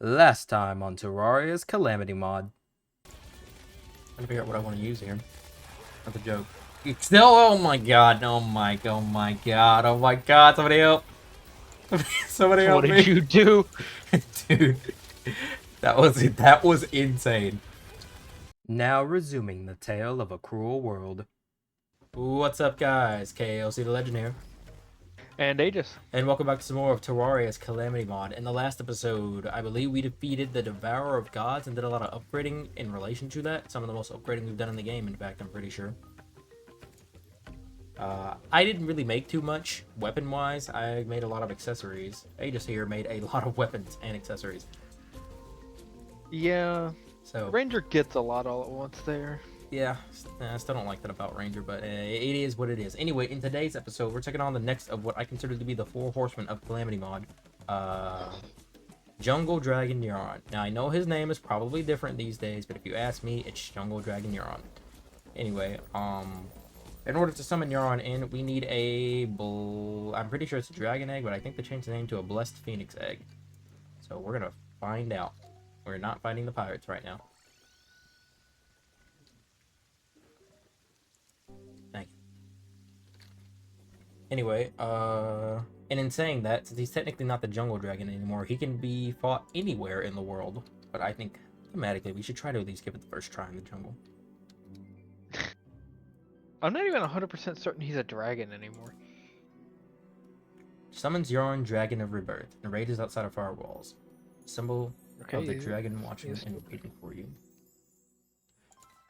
Last time on Terraria's Calamity Mod. I'm trying to figure out what I want to use here. That's a joke. It's still, oh my god, oh my god, oh my god, somebody help. Somebody help What me. did you do? Dude, that was insane. Now resuming the tale of a cruel world. What's up, guys? KLC the Legend here. And Aegis. And welcome back to some more of Terraria's Calamity Mod. In the last episode, I believe we defeated the Devourer of Gods and did a lot of upgrading in relation to that. Some of the most upgrading we've done in the game, in fact, I'm pretty sure. I didn't really make too much weapon-wise. I made a lot of accessories. Aegis here made a lot of weapons and accessories. Yeah. So Ranger gets a lot all at once there. yeah, I still don't like that about Ranger, but it is what it is. Anyway, in today's episode, we're taking on the next of what I consider to be the 4 horsemen of Calamity Mod. Jungle Dragon Yharon. Now, I know his name is probably different these days, but if you ask me, it's Jungle Dragon Yharon. Anyway, in order to summon Yharon in, we need I'm pretty sure it's a dragon egg, but I think they changed the name to a blessed phoenix egg. So we're gonna find out. We're not fighting the pirates right now. Thank you. Anyway, and in saying that, since he's technically not the jungle dragon anymore, he can be fought anywhere in the world. But I think, thematically, we should try to at least give it the first try in the jungle. I'm not even 100% certain he's a dragon anymore. Summons Yharon, Dragon of Rebirth, and rages outside of our walls. Symbol of the dragon watching and waiting for you.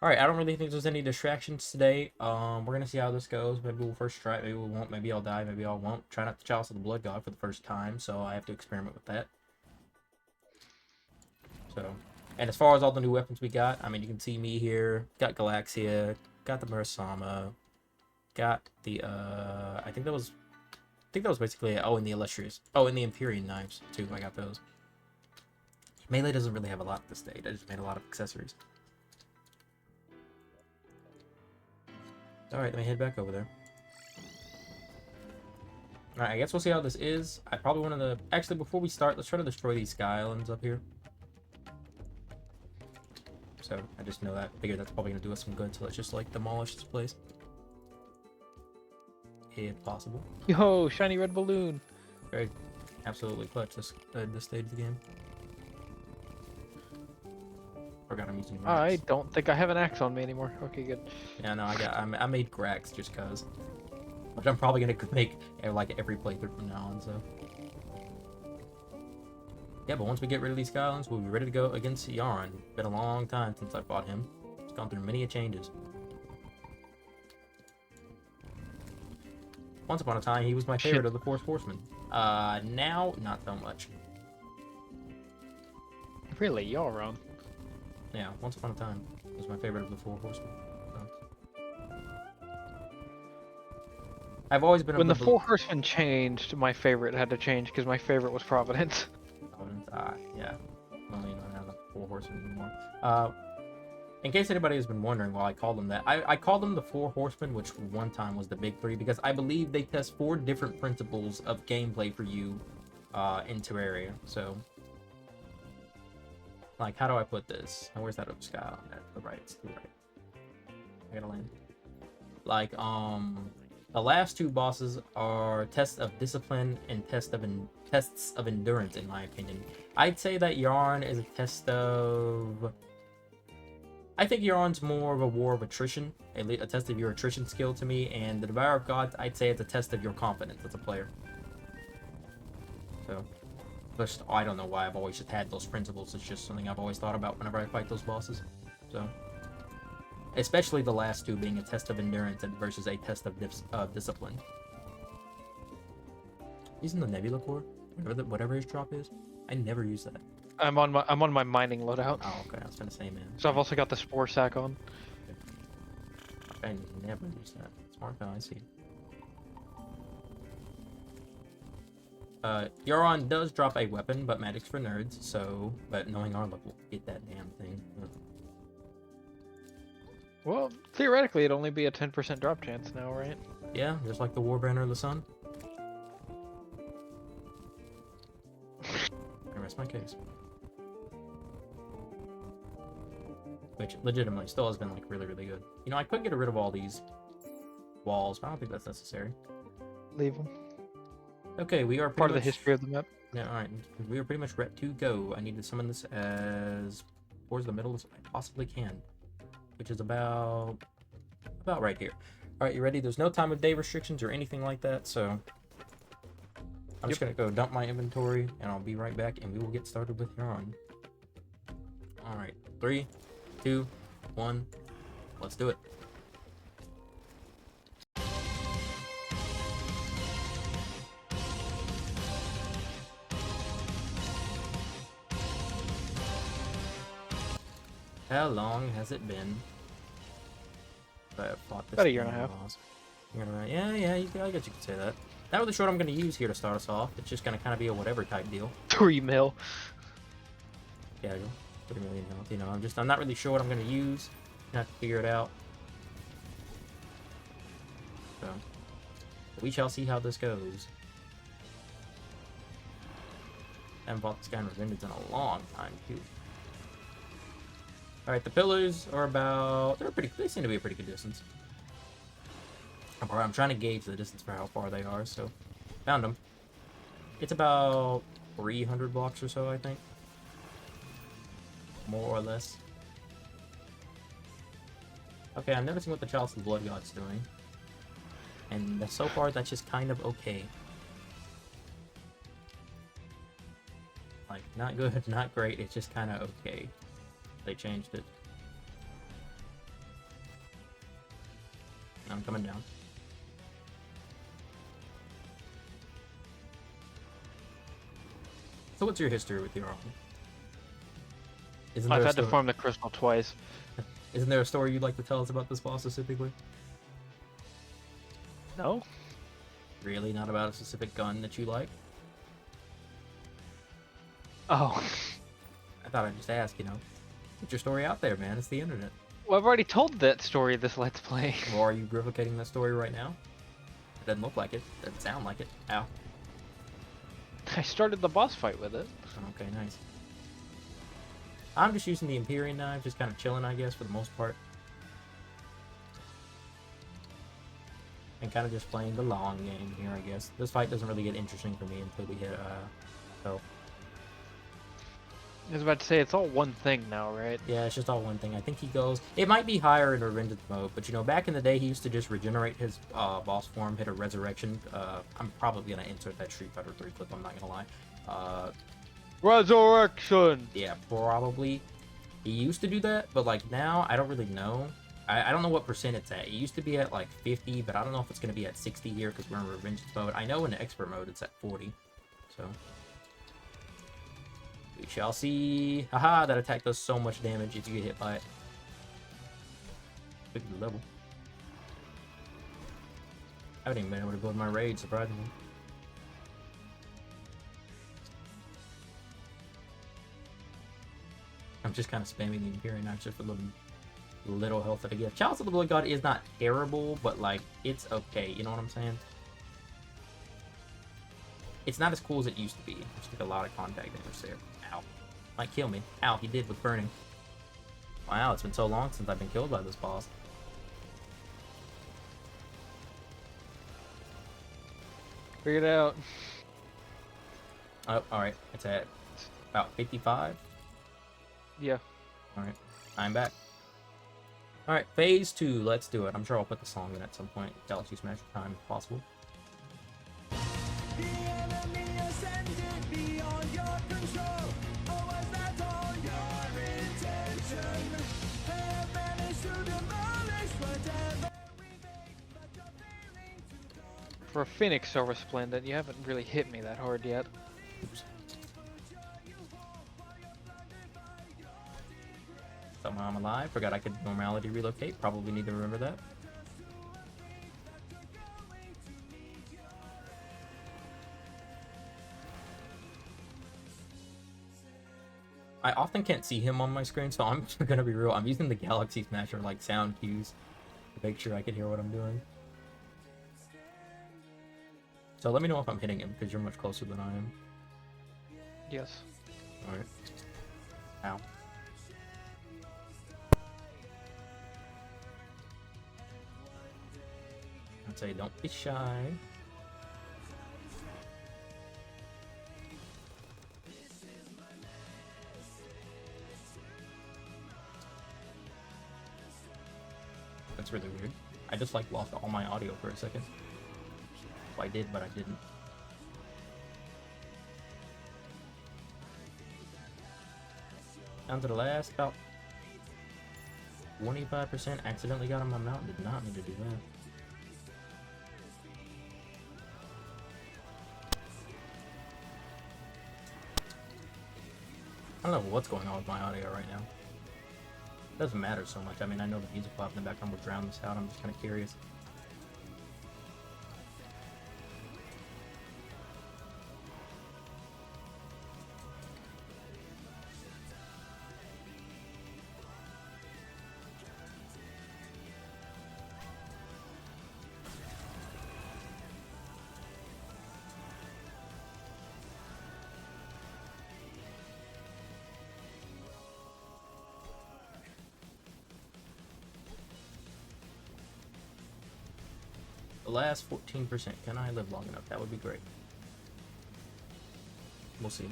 Alright, I don't really think there's any distractions today. We're gonna see how this goes. Maybe we'll first try it, maybe we won't, maybe I'll die, maybe I won't. Try not to chalice of the blood god for the first time, so I have to experiment with that. So, and as far as all the new weapons we got, I mean, you can see me here. Got Galaxia, got the Mursama, got the I think that was basically it. Oh, and the Illustrious. Oh, and the Empyrean knives too. I got those. Melee doesn't really have a lot at this stage. I just made a lot of accessories. Alright, let me head back over there. Alright, I guess we'll see how this is. I probably wanted to... Actually, before we start, let's try to destroy these sky islands up here. So, I just know that. Figured that's probably going to do us some good, so let's just, like, demolish this place. If possible. Yo, shiny red balloon. Very absolutely clutch this stage of the game. Forgot I'm using I racks. don't think I have an axe on me anymore. Okay, good. Yeah, no, I made Grax just cause. Which I'm probably gonna make like every playthrough from now on, so. Yeah, but once we get rid of these sky islands, we'll be ready to go against Yharon. Been a long time since I fought him. He's gone through many changes. Once upon a time, he was my favorite of the 4 horsemen. Now, not so much. Really, y'all wrong. Yeah, once upon a time, he was my favorite of the 4 horsemen. So. I've always been When the 4 horsemen changed, my favorite had to change because my favorite was Providence. Yeah. Well, you don't have the 4 horsemen anymore. In case anybody has been wondering why I called them that, I called them the 4 horsemen, which one time was the big 3, because I believe they test 4 different principles of gameplay for you in Terraria. So, like, how do I put this? Where's that other sky on there? The right, it's the right. I gotta land. Like, the last 2 bosses are tests of discipline and tests of endurance, in my opinion. I'd say that Yharon is a test of... I think Yharon's more of a war of attrition, a test of your attrition skill to me, and the Devourer of Gods, I'd say it's a test of your confidence as a player. So, just, I don't know why I've always just had those principles. It's just something I've always thought about whenever I fight those bosses. So, especially the last 2 being a test of endurance versus a test of discipline. Using the Nebula Core, whatever his drop is, I never use that. I'm on my mining loadout. Oh, okay. I was gonna say, man. So I've also got the spore sack on. I never use that. Smart guy, I see. Yharon does drop a weapon, but magic's for nerds, so... But knowing our level, get that damn thing. Well, theoretically, it'd only be a 10% drop chance now, right? Yeah, just like the Warbanner of the Sun. I rest my case. which legitimately still has been like really, really good. You know, I could get rid of all these walls, but I don't think that's necessary. Leave them. Okay, we are Part of the much... history of the map. Yeah, all right. We are pretty much ready to go. I need to summon this as towards the middle as I possibly can, which is about right here. All right, you ready? There's no time of day restrictions or anything like that, so I'm just gonna go dump my inventory, and I'll be right back, and we will get started with Yharon. All right, 3, 2, 1, let's do it. How long has it been? I have fought this About a year and a half. Yeah, I guess you could say that. Not really sure what I'm going to use here to start us off. It's just going to kind of be a whatever type deal. 3 mil. Yeah, 3 million health. You know, I'm not really sure what I'm going to use. I have to figure it out. So, we shall see how this goes. I haven't bought this guy in Vanities in a long time, too. Alright, the pillars are about... They seem to be a pretty good distance. I'm trying to gauge the distance for how far they are, so... Found them. It's about 300 blocks or so, I think. More or less. Okay, I'm noticing what the Chalice of the Blood God's doing. And so far, that's just kind of okay. Like, not good, not great, it's just kind of okay. They changed it. I'm coming down. So what's your history with Yharon? I've had to farm the crystal twice. Isn't there a story you'd like to tell us about this boss specifically? No? Really? Not about a specific gun that you like? Oh. I thought I'd just ask, you know. Put your story out there, man. It's the internet. Well, I've already told that story this Let's Play. Or are you replicating that story right now? It doesn't look like it. Doesn't sound like it. Ow. I started the boss fight with it. Okay, nice. I'm just using the Empyrean knife, just kind of chilling, I guess, for the most part. And kind of just playing the long game here, I guess. This fight doesn't really get interesting for me until we hit, health. I was about to say, it's all one thing now, right? Yeah, it's just all one thing. I think he goes... It might be higher in Revengeance mode, but, you know, back in the day, he used to just regenerate his boss form, hit a resurrection. I'm probably going to insert that Street Fighter 3 clip, I'm not going to lie. Resurrection! Yeah, probably. He used to do that, but, like, now, I don't really know. I don't know what percent it's at. It used to be at, like, 50, but I don't know if it's going to be at 60 here, because we're in Revengeance mode. I know in the Expert mode, it's at 40, so... We shall see. Haha, that attack does so much damage if you get hit by it. Big level. I haven't even been able to build my raid, surprisingly. I'm just kind of spamming the Empyrean knife just for little health that I get. Chalice of the Blood God is not terrible, but like, it's okay. You know what I'm saying? It's not as cool as it used to be. There's like a lot of contact damage there. Ow. Might kill me. Ow, he did with burning. Wow, it's been so long since I've been killed by this boss. Figured it out. Oh, alright. It's at about 55. Yeah. Alright. I'm back. Alright, phase 2. Let's do it. I'm sure I'll put the song in at some point. Galaxy Smash time if possible. For a Phoenix so resplendent, you haven't really hit me that hard yet. Oops. Somehow I'm alive. Forgot I could normality relocate. Probably need to remember that. I often can't see him on my screen, so I'm gonna be real. I'm using the Galaxy Smasher like sound cues to make sure I can hear what I'm doing. So let me know if I'm hitting him, because you're much closer than I am. Yes. Alright. Ow. say don't be shy. That's really weird. I just like lost all my audio for a second. Well, I did, but I didn't. Down to the last about 25%. Accidentally got on my mount. Did not need to do that. I don't know what's going on with my audio right now. It doesn't matter so much. I mean, I know the music pop in the background will drown this out. I'm just kind of curious. The last 14%. Can I live long enough? That would be great. We'll see.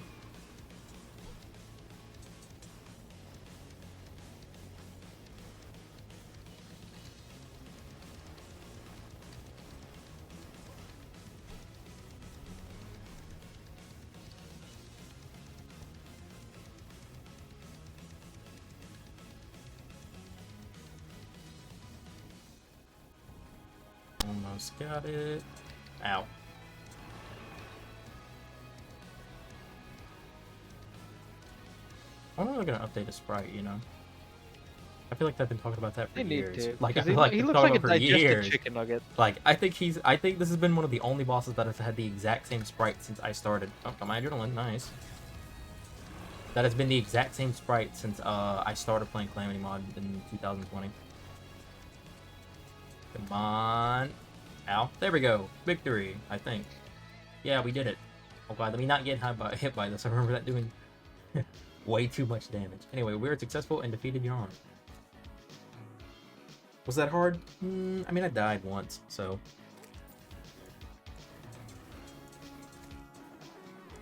Almost got it. Ow. I wonder if they're gonna update the sprite, you know? I feel like they've been talking about that for They need years. to. Like, I 'cause feel like he they've looks talked like a about it for digested years. chicken nugget. Like, I think this has been one of the only bosses that has had the exact same sprite since I started. Oh, got my adrenaline, nice. That has been the exact same sprite since I started playing Calamity Mod in 2020. Come on. Ow. There we go. Victory, I think. Yeah, we did it. Oh god, let me not get hit by this. I remember that doing way too much damage. Anyway, we were successful and defeated Yharon. Was that hard? I mean, I died once, so...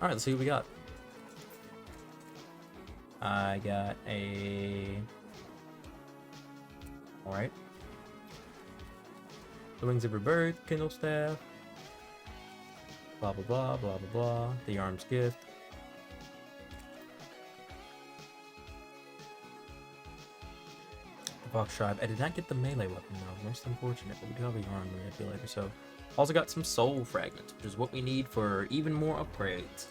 Alright, let's see what we got. I got a... Alright. The Wings of Rebirth, Kindle Staff. Blah blah blah, blah blah blah. The Arm's Gift. The Fox Tribe. I did not get the melee weapon though. Most unfortunate, but we do have a Yharon manipulator, so... Also got some soul fragments, which is what we need for even more upgrades.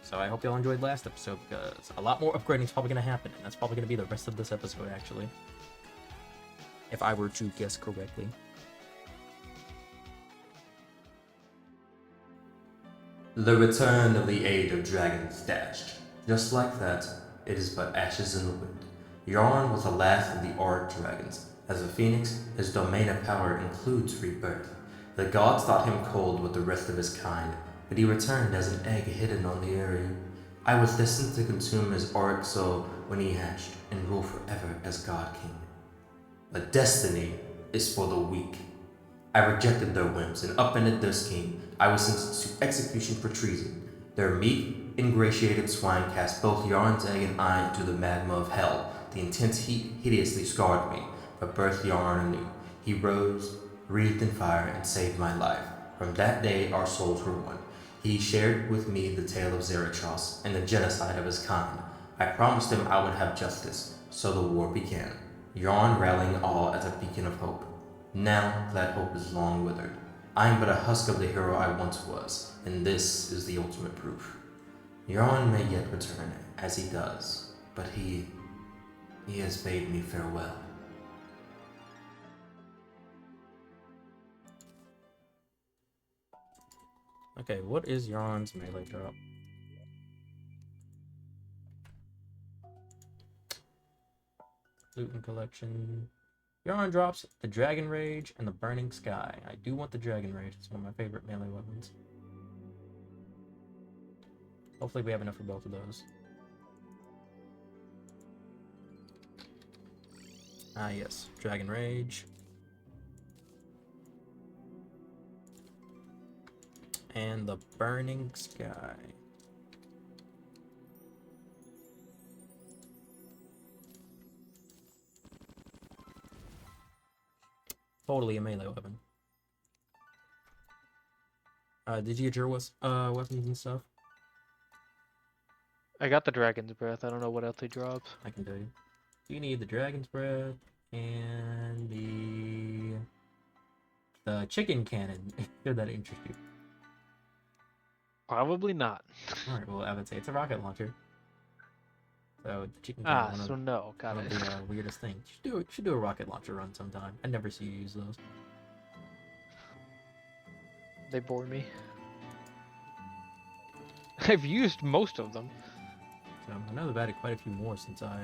So I hope y'all enjoyed last episode, because a lot more upgrading is probably going to happen, and that's probably going to be the rest of this episode, actually. If I were to guess correctly. The return of the aid of dragons dashed. Just like that, it is but ashes in the wind. Yharon was the last of the Auric Dragons. As a phoenix, his domain of power includes rebirth. The gods thought him cold with the rest of his kind, but he returned as an egg hidden on the area. I was destined to consume his Auric soul when he hatched and rule forever as God King. But destiny is for the weak. I rejected their whims and upended their scheme. I was sentenced to execution for treason. Their meek, ingratiated swine cast both Yharon's egg and I into the magma of hell. The intense heat hideously scarred me, but birthed Yharon anew. He rose, breathed in fire, and saved my life. From that day, our souls were one. He shared with me the tale of Zerachos and the genocide of his kind. I promised him I would have justice, so the war began. Yharon rallying all as a beacon of hope. Now that hope is long withered. I am but a husk of the hero I once was, and this is the ultimate proof. Yharon may yet return, as he does, but he has bade me farewell. Okay, what is Yharon's melee drop? Loot and collection. Yharon drops the Dragon Rage and the Burning Sky. I do want the Dragon Rage. It's one of my favorite melee weapons. Hopefully we have enough for both of those. Ah yes, Dragon Rage. and the burning sky. Totally a melee weapon. Did you get your weapons and stuff? I got the Dragon's Breath. I don't know what else he drops. I can tell you. You need the Dragon's Breath and the chicken cannon. Should that interest you? Probably not. Alright, well, I would say it's a rocket launcher. So the chicken cannon Ah, so no. Got one it. of the weirdest things. You should do a rocket launcher run sometime. I never see you use those. They bore me. I've used most of them. So I know they've added quite a few more since I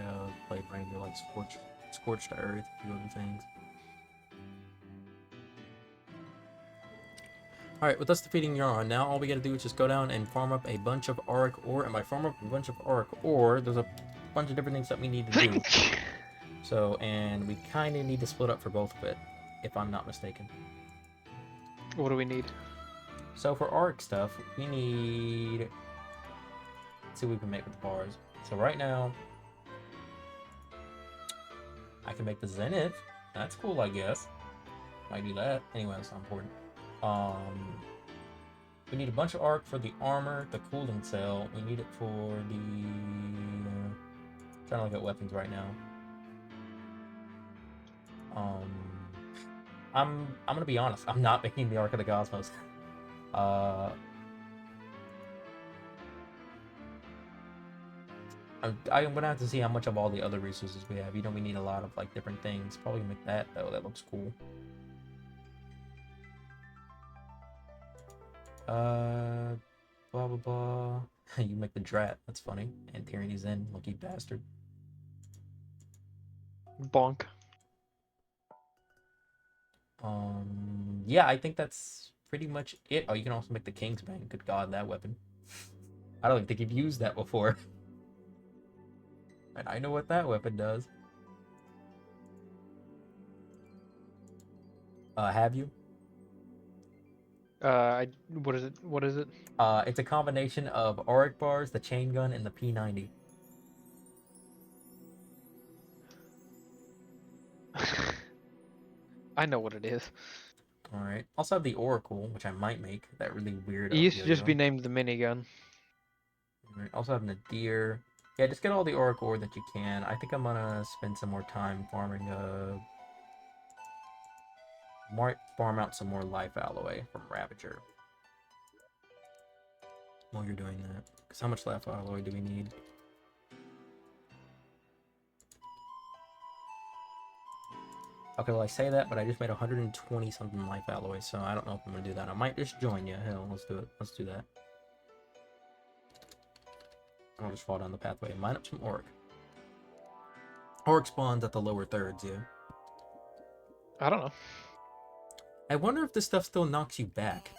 played Ranger, like Scorched Earth, a few other things. Alright, with us defeating Yharon, now all we gotta do is just go down and farm up a bunch of Auric ore, and by farm up a bunch of Auric ore, there's a bunch of different things that we need to do. So, and we kinda need to split up for both of it, if I'm not mistaken. What do we need? So for Auric stuff, we need... Let's see what we can make with the bars. So right now, I can make the Zenith. That's cool, I guess. Might do that. Anyway, that's not important. We need a bunch of Auric for the armor, the cooling cell. We need it for the... trying to look at weapons right now. I'm gonna be honest. I'm not making the Ark of the Cosmos. I'm gonna have to see how much of all the other resources we have. You know, we need a lot of like different things. Probably make that though. That looks cool. Blah blah blah. You make the Drat. That's funny. And Tyranny's in. Lucky bastard. Bonk. Yeah, I think that's pretty much it. Oh, you can also make the King's Bane. Good God, that weapon. I don't even think you've used that before. And I know what that weapon does. Have you? What is it? What is it? It's a combination of Auric bars, the chain gun, and the P90. I know what it is. Alright. Also have the Oracle, which I might make. That really weird. It used to just be yo-yo. named the minigun. Alright, also have Nadir. Yeah, just get all the Auric ore that you can. I think I'm gonna spend some more time farming farm out some more life alloy from Ravager. While you're doing that. Because how much life alloy do we need? Okay, well I say that, but I just made 120 something life alloy, so I don't know if I'm gonna do that. I might just join you. Hell, let's do it. Let's do that. I'll just fall down the pathway and mine up some Auric. Auric spawns at the lower thirds, yeah. I don't know. I wonder if this stuff still knocks you back.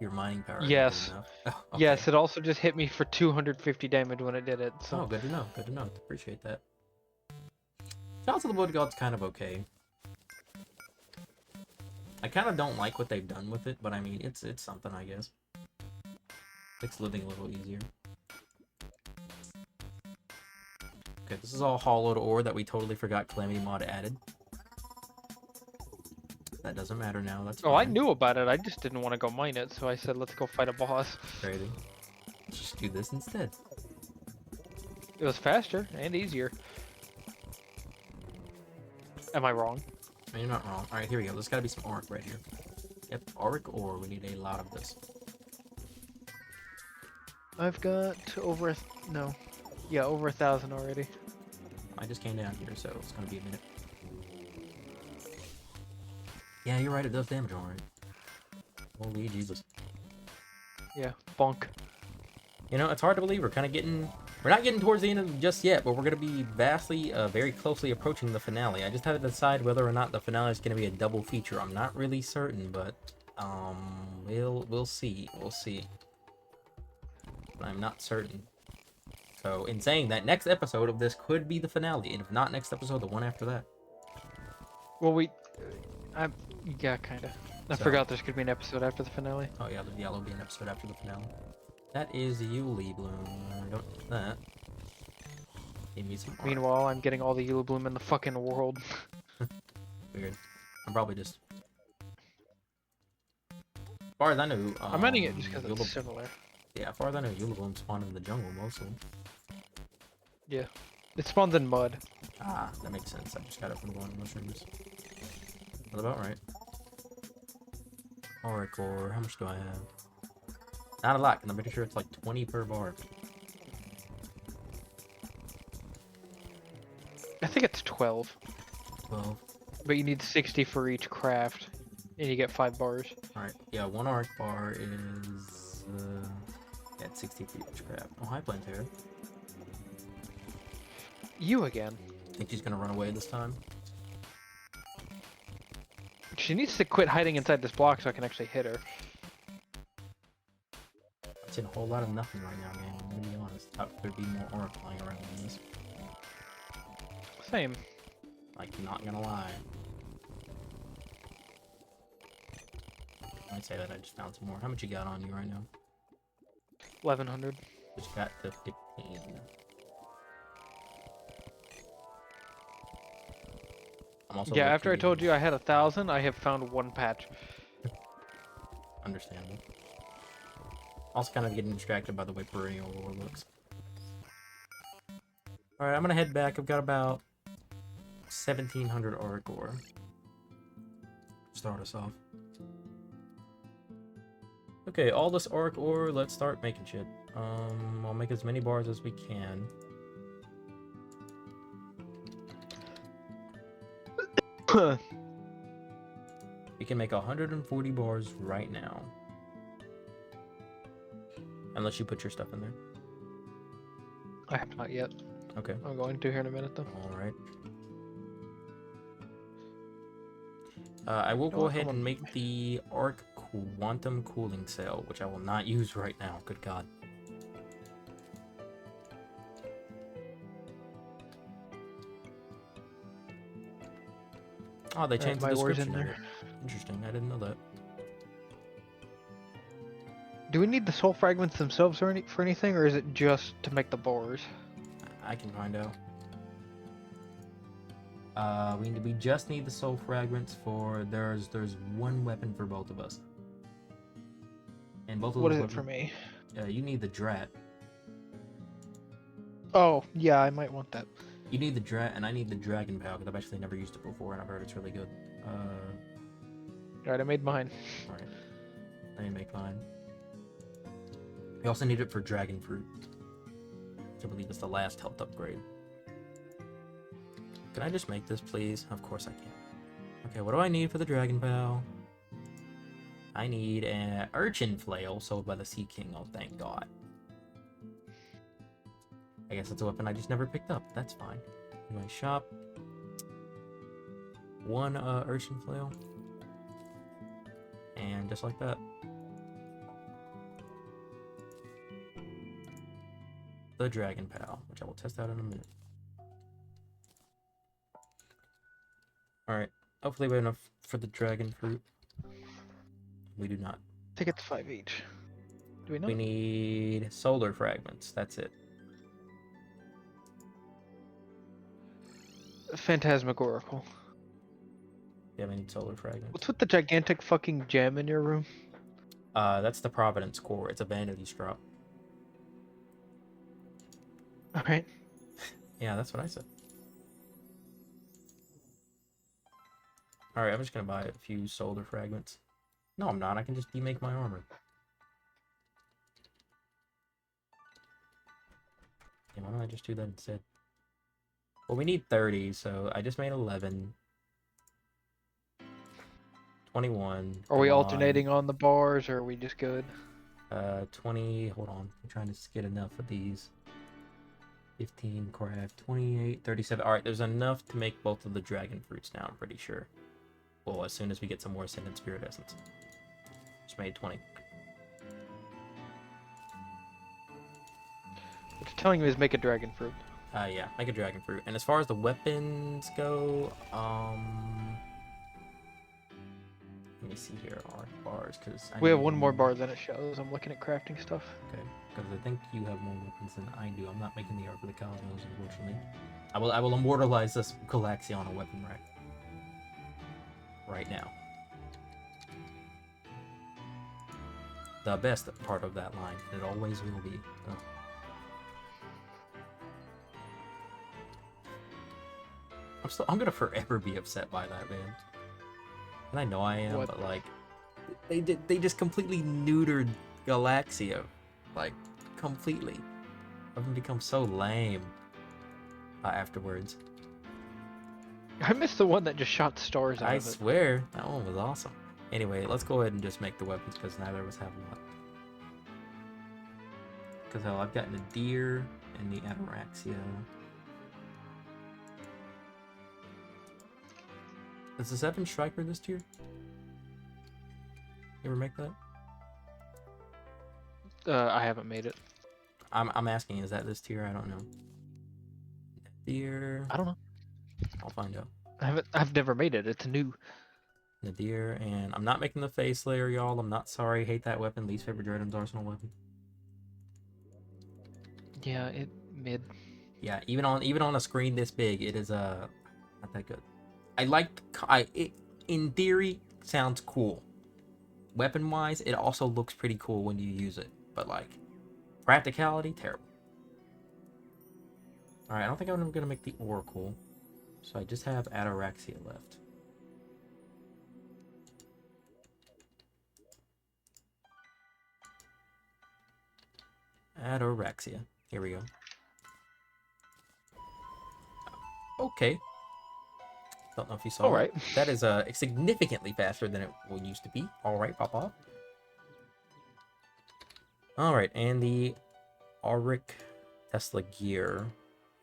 Your mining power. Yes. Oh, okay. Yes, it also just hit me for 250 damage when it did it. So. Oh, good to know. Good to know. Appreciate that. Shout out to the Blood God's kind of okay. I kind of don't like what they've done with it, but I mean, it's something, I guess. Makes living a little easier. Okay, this is all hollowed ore that we totally forgot Calamity Mod added. That doesn't matter now, that's Oh, I fine. knew about it. I just didn't want to go mine it, so I said, let's go fight a boss. Crazy. Let's just do this instead. It was faster and easier. Am I wrong? No, you're not wrong. Alright, here we go. There's gotta be some Auric right here. Yep, Auric ore. We need a lot of this. I've got over over 1,000 already. I just came down here, so it's gonna be a minute. Yeah, you're right. It does damage, alright. Holy Jesus. Yeah, bonk. You know, it's hard to believe we're kind of getting... We're not getting towards the end of it just yet, but we're going to be vastly, very closely approaching the finale. I just have to decide whether or not the finale is going to be a double feature. I'm not really certain, but we'll see. We'll see. But I'm not certain. So, in saying that, next episode of this could be the finale, and if not next episode, the one after that. Well, yeah, kinda. I So- forgot there's gonna be an episode after the finale. Oh yeah, there'll be an episode after the finale. That is Yuli Bloom. Don't do that. Give me some art. Meanwhile, I'm getting all the Yule Bloom in the fucking world. Weird. I'm probably just. As far as I know, I'm adding it just because Yule- it's similar. Yeah, as far as I know, Yule Bloom spawned in the jungle mostly. Yeah. It spawns in mud. Ah, that makes sense. I just got it from going mushrooms. That's about right. Auric ore, how much do I have? Not a lot, because I'm pretty sure it's like 20 per bar. I think it's 12, 12. but you need 60 for each craft, and you get 5 bars. Alright, yeah, one Auric bar is. Yeah, it's 60 for each crap. Oh, hi, Plantair. You again. Think she's gonna run away this time? She needs to quit hiding inside this block so I can actually hit her. I'm seeing a whole lot of nothing right now, man. I'm gonna be honest. Thought there'd be more Auric flying around than this. Same. Like, not gonna lie. I'd say that I just found some more. How much you got on you right now? 1100. Just got to 15. I'm also Yeah, after I low-key- told you I had 1,000, I have found 1 patch. Understandable. Also kind of getting distracted by the way perennial ore looks. Alright, I'm gonna head back. I've got about 1,700 Auric ore. Start us off. Okay, all this Auric ore, let's start making shit. I'll make as many bars as we can. We can make 140 bars right now. Unless you put your stuff in there. I have not yet. Okay. I'm going to here in a minute though. Alright. I will know go what, ahead come and on. make the Arc Quantum Cooling Cell, which I will not use right now. Good God. Oh, they changed the my ores description in of there. it. Interesting, I didn't know that. Do we need the soul fragments themselves or for anything, or is it just to make the bars? I can find out. We just need the soul fragments for there's one weapon for both of us. And both of What those is it for weapons- me? You need the Drat. Oh, yeah, I might want that. You need the Drat, and I need the Dragon Pal because I've actually never used it before, and I've heard it's really good. Alright, I made mine. All right. Let me make mine. We also need it for Dragon Fruit. I believe it's the last health upgrade. Can I just make this, please? Of course I can. Okay, what do I need for the Dragon Pal? I need an Urchin Flail sold by the Sea King. Oh, thank God. I guess it's a weapon I just never picked up. That's fine. In my shop. One Urchin Flail. And just like that. The Dragon Pal, which I will test out in a minute. Alright, hopefully we have enough for the Dragon Fruit. We do not. I think it's 5 each. Do we know? We need solar fragments, that's it. Phantasmagorical. Yeah, we need solar fragments. What's with the gigantic fucking gem in your room? That's the Providence core, it's a Vanities drop. Alright. Yeah, that's what I said. Alright, I'm just gonna buy a few solar fragments. No, I'm not. I can just demake my armor. Yeah, why don't I just do that instead? Well, we need 30, so I just made 11. 21. Are we come on. alternating on the bars, or are we just good? 20. Hold on. I'm trying to get enough of these. 15 craft. 28. 37. Alright, there's enough to make both of the dragon fruits now, I'm pretty sure. Well, as soon as we get some more Ascendant Spirit Essence. Just made 20. What you're telling me is make a dragon fruit. Yeah, make a dragon fruit. And as far as the weapons go, Let me see here, Auric bars, because We have one more bar than it shows. I'm looking at crafting stuff. Okay, because I think you have more weapons than I do. I'm not making the Arc of the Cosmos, unfortunately. I will immortalize this Galaxy on a weapon rack right now. The best part of that line. It always will be. Oh. I'm gonna forever be upset by that, man. And I know I am, What? but like, they just completely neutered Galaxia, like completely. I've become so lame afterwards. I missed the one that just shot stars out I of it. swear that one was awesome. Anyway, let's go ahead and just make the weapons because neither of us have one. Because hell, I've gotten the deer and the ataraxia. Is the 7 striker this tier? You ever make that? I haven't made it. I'm asking, is that this tier? I don't know. Deer. I don't know. I'll find out. I've never made it. It's new. Nadir, and I'm not making the face layer, y'all. I'm not sorry. Hate that weapon. Least favorite Dreadham's arsenal weapon. Yeah, it mid. Yeah, even on a screen this big, it is not that good. It in theory sounds cool. Weapon wise, it also looks pretty cool when you use it, but like practicality, terrible. All right, I don't think I'm gonna make the Oracle, so I just have Ataraxia left. Ataraxia. Here we go. Okay. Don't know if you saw All right. That is significantly faster than it used to be. All right, Papa. All right, and the Auric Tesla gear,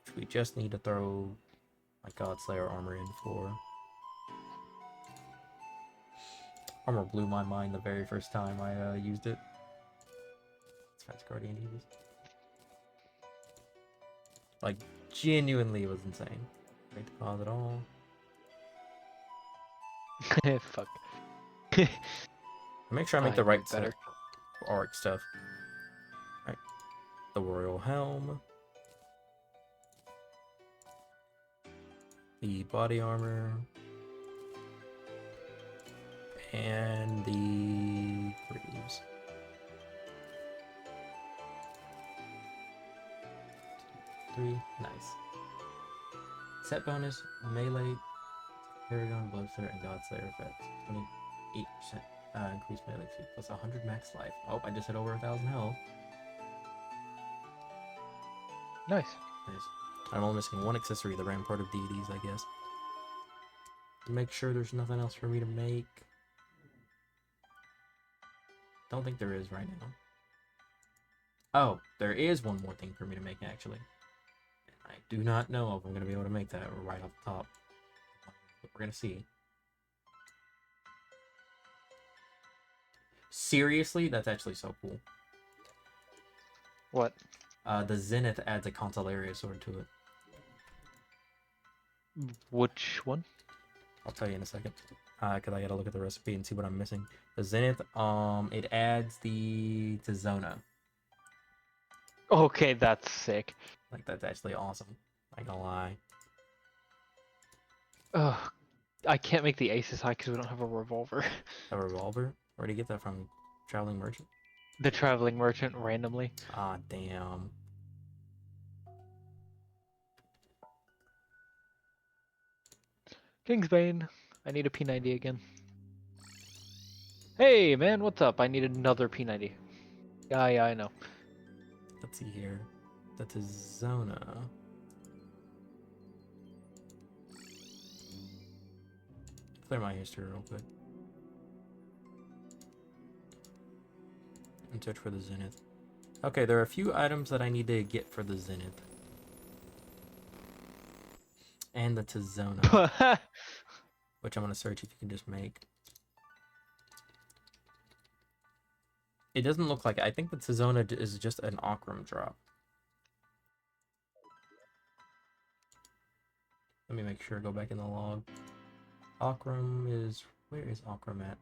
which we just need to throw my Godslayer armor in for. Armor blew my mind the very first time I used it. Defense Guardian Aegis. Like, genuinely, it was insane. Great to pause it all. Fuck. Make sure I make the right better. set for Auric stuff. Right. The Royal Helm. The body armor. And the greaves. Three. Nice. Set bonus, melee, Paragon, Bloodthirst, and Godslayer effects. 28% increased melee speed plus 100 max life. Oh, I just hit over 1,000 health. Nice. Nice. I'm only missing one accessory, the Rampart of Deities, I guess. Make sure there's nothing else for me to make. Don't think there is right now. Oh, there is one more thing for me to make, actually. I do not know if I'm going to be able to make that right off the top. But we're going to see. Seriously, that's actually so cool. What? The Zenith adds a Consolaria sword to it. Which one? I'll tell you in a second. Because I got to look at the recipe and see what I'm missing. The Zenith, it adds the Tizona. Okay, that's sick. Like, that's actually awesome. Not gonna lie. Ugh. I can't make the aces high because we don't have a revolver. A revolver? Where'd you get that from? Traveling merchant? The traveling merchant randomly. Ah, damn. Kingsbane. I need a P90 again. Hey, man, what's up? I need another P90. Yeah, I know. Let's see here. The Tizona. Clear my history real quick. And search for the Zenith. Okay, there are a few items that I need to get for the Zenith. And the Tizona. Which I'm going to search if you can just make. It doesn't look like it. I think the Tizona is just an Akram drop. Let me make sure. Go back in the log. Akram is... Where is Akram at?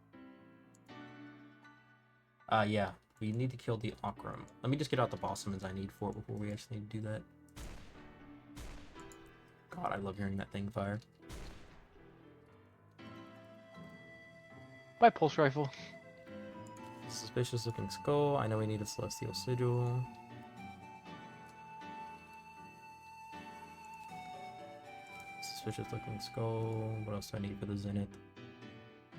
Yeah, we need to kill the Akram. Let me just get out the boss summons I need for it before we actually do that. God, I love hearing that thing fire. My pulse rifle. Suspicious looking skull. I know we need a celestial sigil. Suspicious looking skull. What else do I need for the Zenith?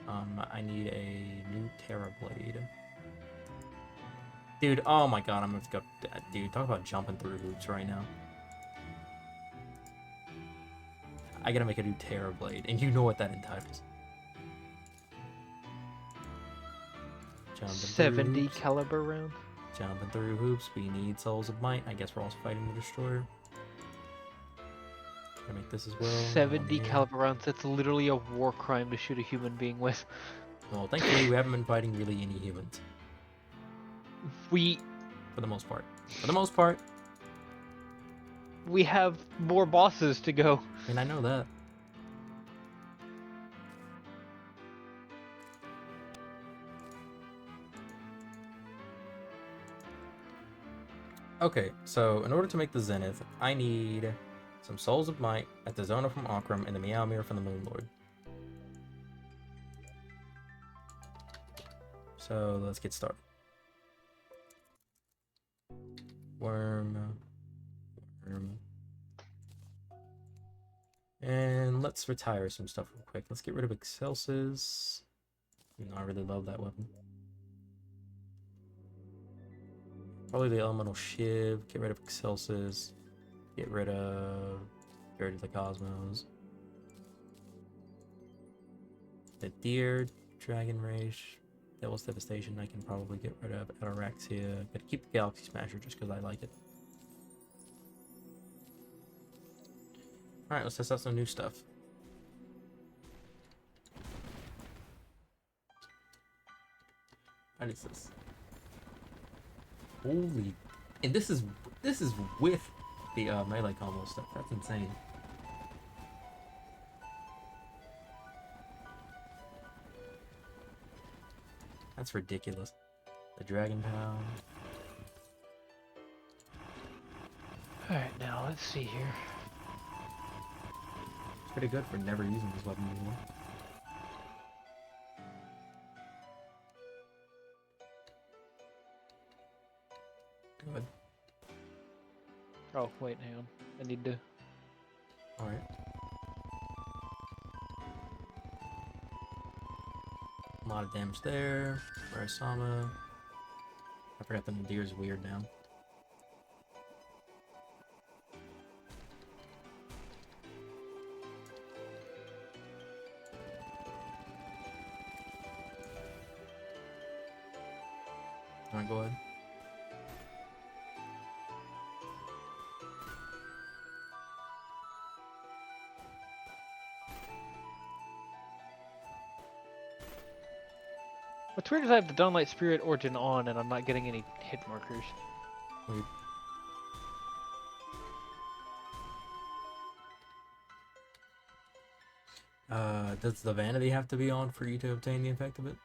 I need a new Terra Blade. Dude, oh my god, I'm gonna have to go. Dude, talk about jumping through hoops right now. I gotta make a new Terra Blade, and you know what that entitles. Jumping 70 hoops. caliber round. Jumping through hoops. We need Souls of Might. I guess we're also fighting the Destroyer. Gonna make this as well. 70 caliber rounds. That's literally a war crime to shoot a human being with. Well, thankfully we haven't been fighting really any humans. We For the most part. For the most part. have more bosses to go. And I know that. Okay, so in order to make the Zenith, I need some Souls of Might at the Zona from Akram and the Meow Mirror from the Moon Lord. So let's get started. Worm. And let's retire some stuff real quick. Let's get rid of Excelsis. You know, I really love that weapon. Probably the Elemental Shiv. Get rid of Excelsis. Get rid of the Cosmos. The Deer, Dragon Rage, Devil's Devastation I can probably get rid of. Ataraxia. Gotta keep the Galaxy Smasher just because I like it. Alright, let's test out some new stuff. What is this? Holy... And this is with the melee combo stuff. That's insane. That's ridiculous. The Dragon Power. Alright, now let's see here. It's pretty good for never using this weapon anymore. Good. Oh, wait, hang on. I need to... Alright. A lot of damage there. Arasama. I forgot the Nadir's weird now. Alright, go ahead. What's weird is I have the Dawnlight Spirit Origin on and I'm not getting any hit markers. Weird. Does the Vanity have to be on for you to obtain the effect of it?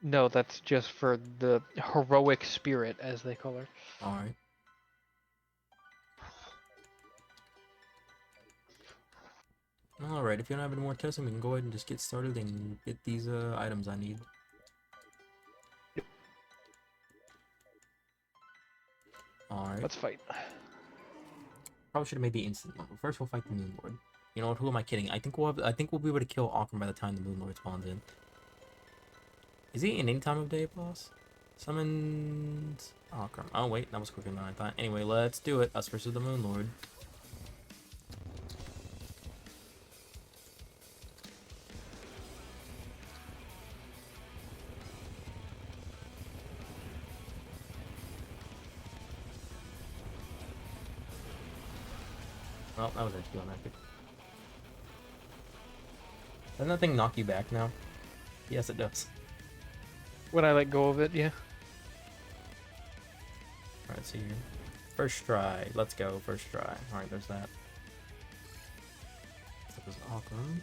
No, that's just for the Heroic Spirit, as they call her. Alright. Alright, if you don't have any more testing, we can go ahead and just get started and get these items I need. Alright. Let's fight. Probably should have made the instant one, but first we'll fight the Moon Lord. You know what, who am I kidding? I think we'll be able to kill Akram by the time the Moon Lord spawns in. Is he an any time of day boss? Summoned Akram. Oh wait, that was quicker than I thought. Anyway, let's do it. Us versus the Moon Lord. Well, that was actually unactive. Doesn't that thing knock you back now? Yes, it does. When I let go of it, yeah. Alright, see here. First try. Let's go. First try. Alright, there's that. That was awkward.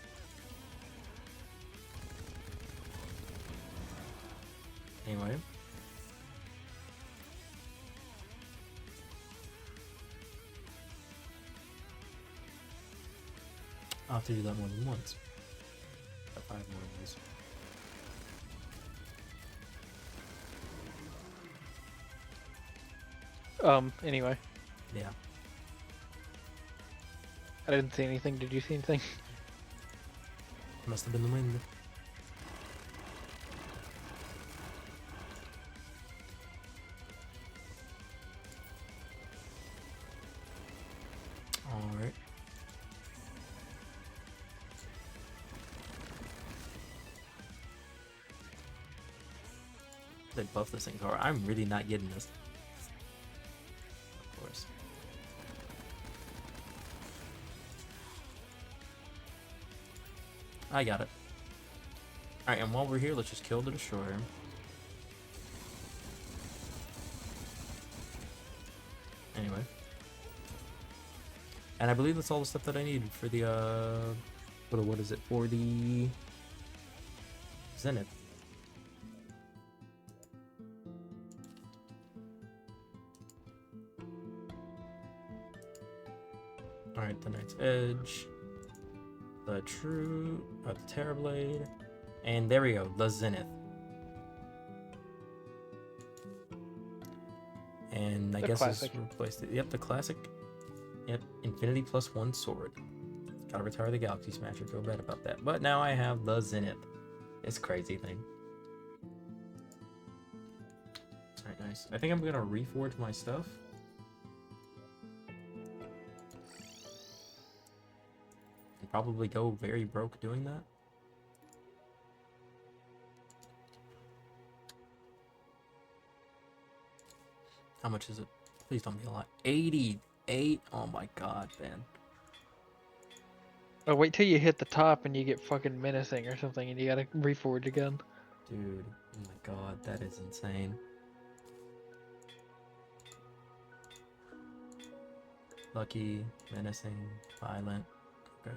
Anyway. I'll have to do that more than once. Got 5 more of these. Anyway. Yeah. I didn't see anything. Did you see anything? Must have been the wind. Alright. They buff this thing hard. I'm really not getting this. Of course. I got it. Alright, and while we're here, let's just kill the destroyer. Anyway. And I believe that's all the stuff that I need for the, what is it? For the Zenith. Alright, the Knight's Edge. The the Terrorblade. And there we go, the Zenith. And I guess classic. this replaced it. Yep, the classic. Yep, Infinity +1 sword. Gotta retire the Galaxy Smasher, feel bad about that. But now I have the Zenith. It's a crazy thing. Alright, nice. I think I'm gonna reforge my stuff. And probably go very broke doing that. How much is it? Please don't be a lot. 88. Oh my god, man. Oh, wait till you hit the top and you get fucking menacing or something and you gotta reforge again. Dude, oh my god, that is insane. Lucky, menacing, violent. Okay.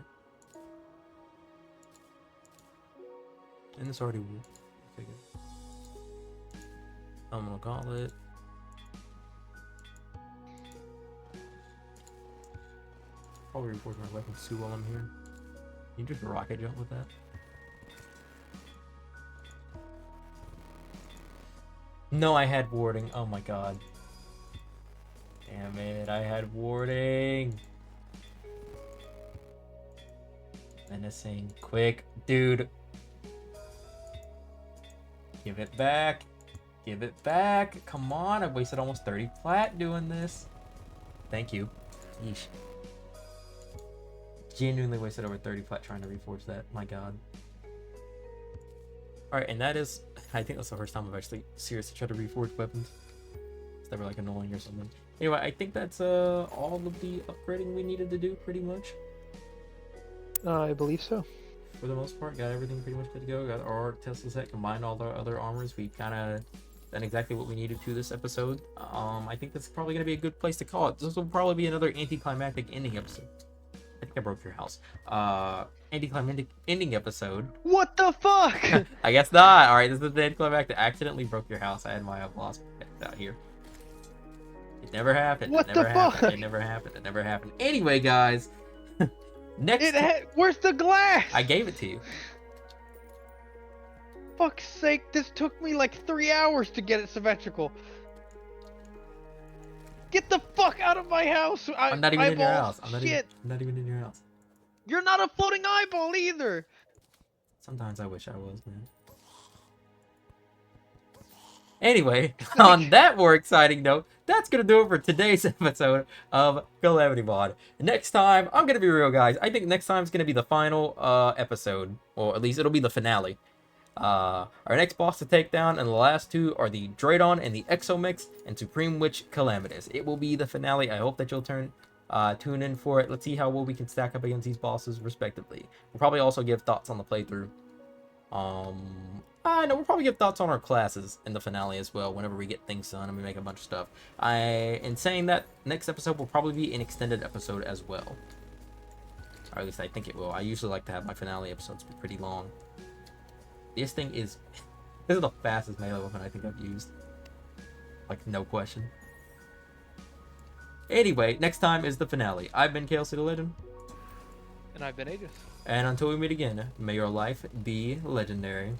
And this already will figure. Phenomenal Gauntlet. Probably reforge my weapons too while I'm here. Can you just rocket jump with that? No, I had warding. Oh my god. Damn it, I had warding. Menacing. Quick. Dude. Give it back. Give it back. Come on, I've wasted almost 30 plat doing this. Thank you. Yeesh. Genuinely wasted over 30 plat trying to reforge that. My god. Alright, and that is... I think that's the first time I've actually seriously tried to reforge weapons. It's never like annoying or something. Anyway, I think that's all of the upgrading we needed to do pretty much. I believe so. For the most part, got everything pretty much good to go. Got our Tesla set, combined all the other armors. We kind of done exactly what we needed to this episode. I think that's probably going to be a good place to call it. This will probably be another anticlimactic ending episode. I think I broke your house. Anticlimactic ending episode. What the fuck? I guess not. Alright, this is the anticlimactic. I accidentally broke your house. I had my lost out here. It never happened. What It never the happened. fuck? It never happened. It never happened. Anyway, guys. Next. Where's the glass? I gave it to you. Fuck's sake, this took me like 3 hours to get it symmetrical. Get the fuck out of my house! I'm not even in your house. I'm Shit. not even in your house. You're not a floating eyeball either! Sometimes I wish I was, man. Anyway, on that more exciting note, that's going to do it for today's episode of Calamity Mod. Next time, I'm going to be real, guys. I think next time is going to be the final episode, or at least it'll be the finale. Our next boss to take down, and the last two are the Draydon and the Exomix and Supreme Witch Calamities. It will be the finale. I hope that you'll tune in for it. Let's see how well we can stack up against these bosses, respectively. We'll probably also give thoughts on the playthrough. No, we'll probably give thoughts on our classes in the finale as well, whenever we get things done and we make a bunch of stuff. In saying that, next episode will probably be an extended episode as well. Or at least I think it will. I usually like to have my finale episodes be pretty long. This thing is... This is the fastest melee weapon I think I've used. Like, no question. Anyway, next time is the finale. I've been Chaos City Legend. And I've been Aegis. And until we meet again, may your life be legendary.